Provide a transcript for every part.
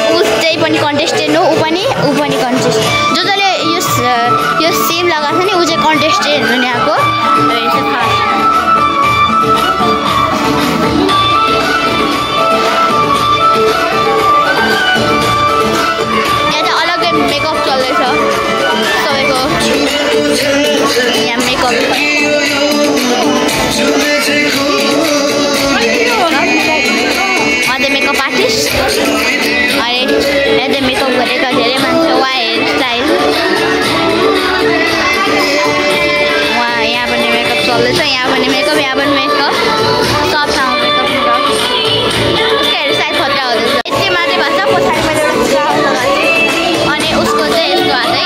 ऊ चाहिँ पनि कन्टेस्टेन्ट हो, ऊ पनि कन्टेस्ट जसले यो सेम लगाएको छ नि ऊ चाहिँ कन्टेस्टेन्ट हुनु आएको यहाँ अलग्गै मेकअप चल्दैछ सबैको। यहाँ मेकअप मेकअप आर्टिस्ट अनि यहाँ चाहिँ मेकअप गरेका धेरै मान्छे वा हेयर स्टाइल वहाँ यहाँ पनि मेकअप चल्दैछ, यहाँ पनि मेकअप, यहाँ पनि मेकअप, सबसँग मेकअप उसको हेयर स्टाइल खतरा हुँदैछ। यति मात्रै भएको छ, पछाडि मैले एउटा अनि उसको चाहिँ यस्तो हातै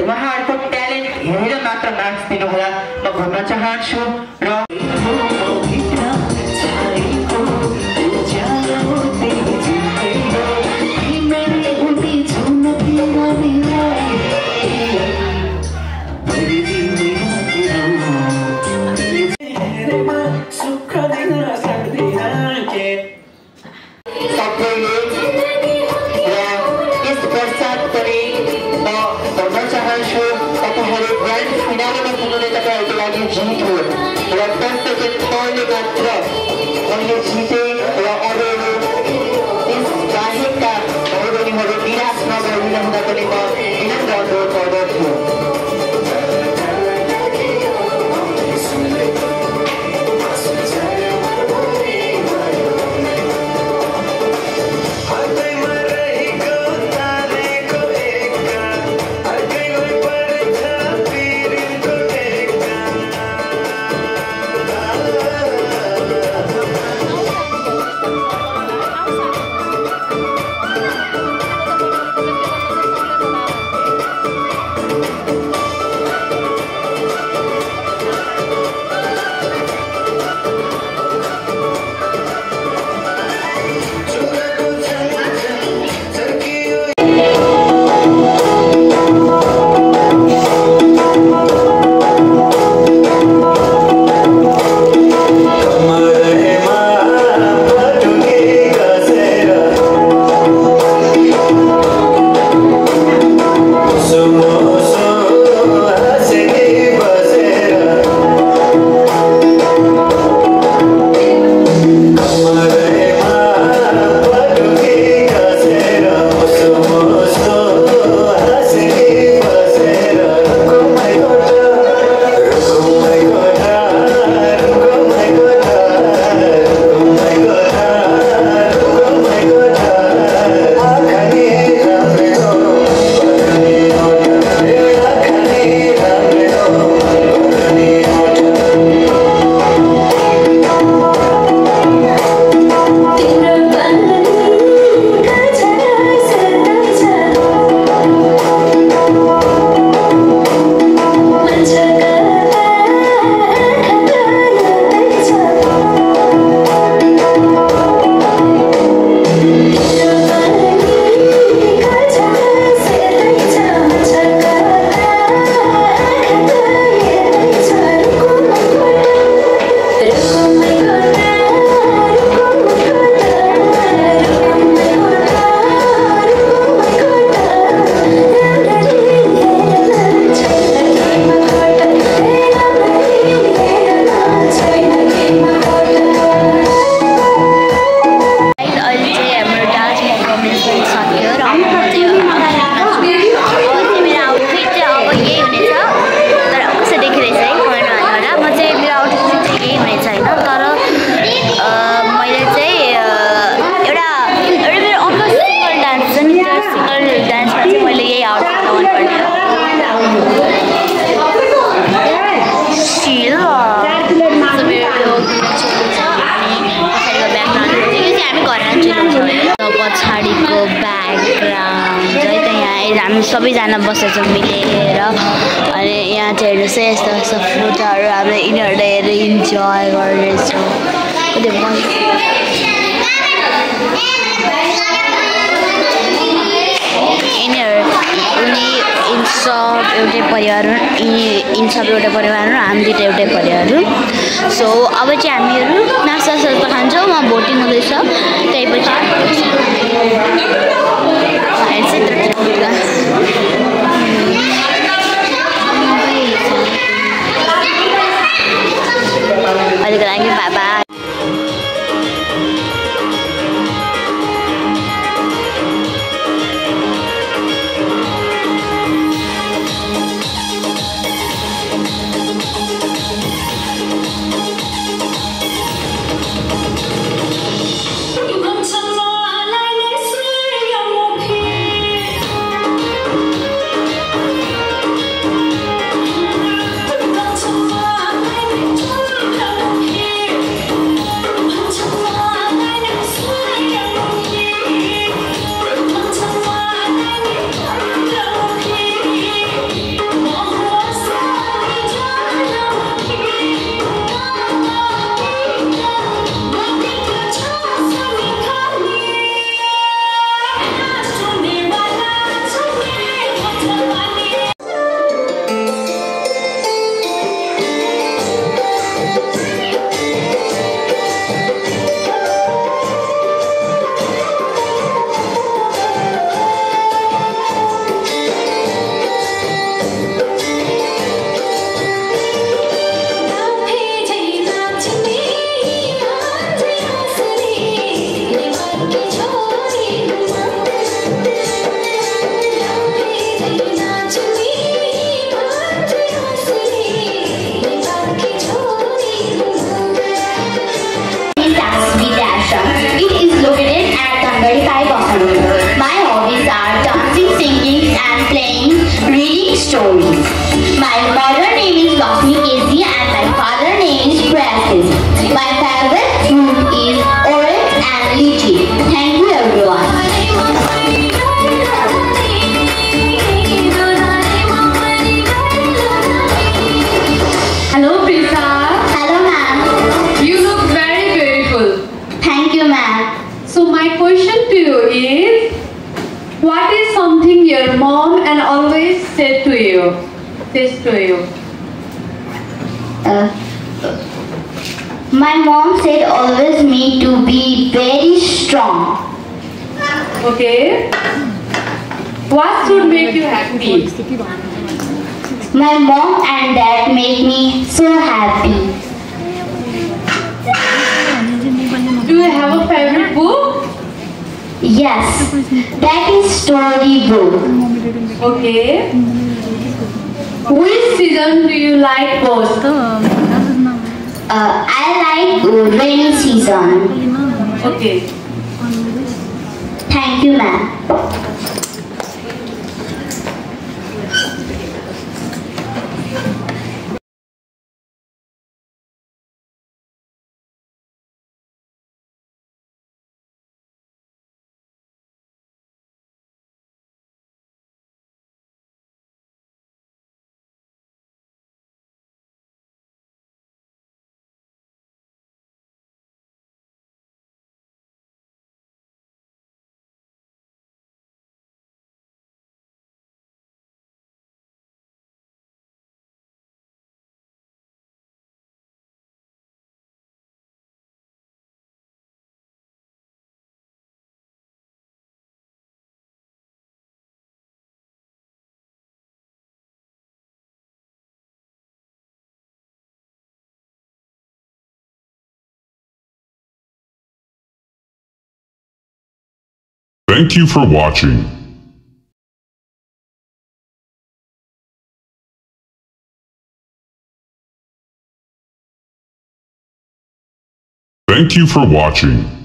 उहाँहरूको ट्यालेन्ट हेरेर मात्र मार्क्स दिनुहोला म भन्न चाहन्छु र पछाडिको ब्याकग्राउन्ड है त यहाँ हामी सबैजना बसेछौँ मिलेर अनि यहाँ चाहिँ हेर्नुहोस् है यस्तो यस्तो फोटोहरू हामीले यिनीहरूले हेरेर इन्जोय गरिरहेछौँ सब एउटै परिवार सब एउटै परिवार हो हामी दुईटा एउटै परिवार हो सो अब चाहिँ हामीहरू नास्ता खान्छौँ उहाँ भोटिङ हुँदैछ त्यसपछि अहिलेको लागि बाबा stories. My mother name is Lakshmi Kesi and my father name is Francis. My favorite fruit is orange and lychee. Thank you everyone. Hello Prisa. Hello ma'am. You look very beautiful. Thank you ma'am. So my question to you is, what is something your mom and always says to you? My mom said always me to be very strong. Okay. What should make you happy? My mom and dad make me so happy. Do you have a favorite book? Yes, that is storybook. Okay. Which season do you like most? I like rainy season. Okay. Thank you, ma'am. Thank you for watching. Thank you for watching.